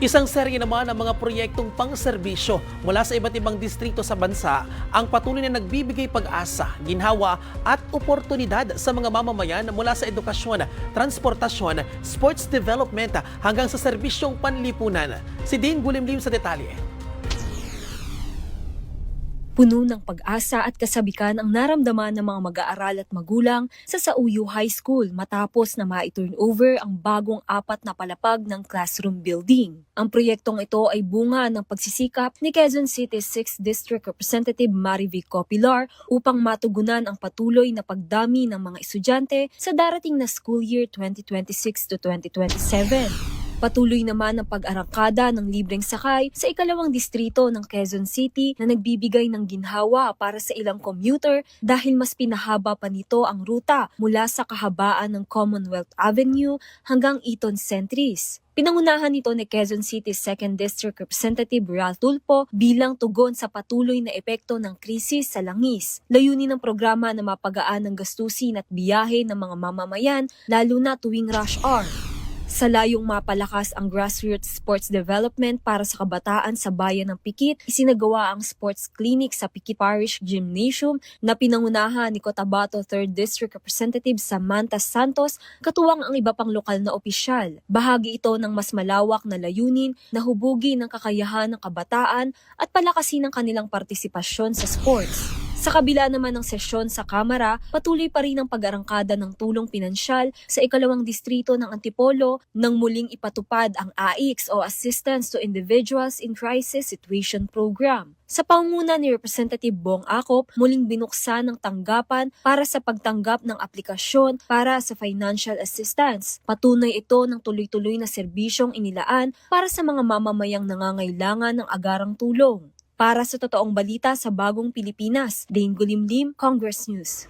Isang serye naman ng mga proyektong pangserbisyo mula sa iba't ibang distrito sa bansa ang patuloy na nagbibigay pag-asa, ginhawa at oportunidad sa mga mamamayan mula sa edukasyon, transportasyon, sports development hanggang sa serbisyong panlipunan. Si Dean Gulimlim sa detalye. Puno ng pag-asa at kasabikan ang naramdaman ng mga mag-aaral at magulang sa Sauyo High School matapos na ma-turnover ang bagong 4 na palapag ng classroom building. Ang proyektong ito ay bunga ng pagsisikap ni Quezon City 6th District Representative Marivic Copilar upang matugunan ang patuloy na pagdami ng mga estudyante sa darating na school year 2026 to 2027. Patuloy naman ang pag-arangkada ng libreng sakay sa ikalawang distrito ng Quezon City na nagbibigay ng ginhawa para sa ilang commuter dahil mas pinahaba pa nito ang ruta mula sa kahabaan ng Commonwealth Avenue hanggang Eton Centris. Pinangunahan nito ni Quezon City 2nd District Representative Ral Tulfo bilang tugon sa patuloy na epekto ng krisis sa langis. Layunin ng programa na mapagaan ng gastusin at biyahe ng mga mamamayan lalo na tuwing rush hour. Sa layong mapalakas ang grassroots sports development para sa kabataan sa bayan ng Pikit, isinagawa ang sports clinic sa Pikit Parish Gymnasium na pinangunahan ni Cotabato 3rd District Representative Samantha Santos, katuwang ang iba pang lokal na opisyal. Bahagi ito ng mas malawak na layunin na hubugin ang kakayahan ng kabataan at palakasin ang kanilang partisipasyon sa sports. Sa kabila naman ng sesyon sa Kamara, patuloy pa rin ang pag-arangkada ng tulong pinansyal sa ikalawang distrito ng Antipolo nang muling ipatupad ang AICS o Assistance to Individuals in Crisis Situation Program. Sa pangunguna ni Representative Bong Acop, muling binuksan ng tanggapan para sa pagtanggap ng aplikasyon para sa financial assistance. Patunay ito ng tuloy-tuloy na serbisyong inilaan para sa mga mamamayang nangangailangan ng agarang tulong. Para sa totoong balita sa Bagong Pilipinas, Dane Gulimlim, Congress News.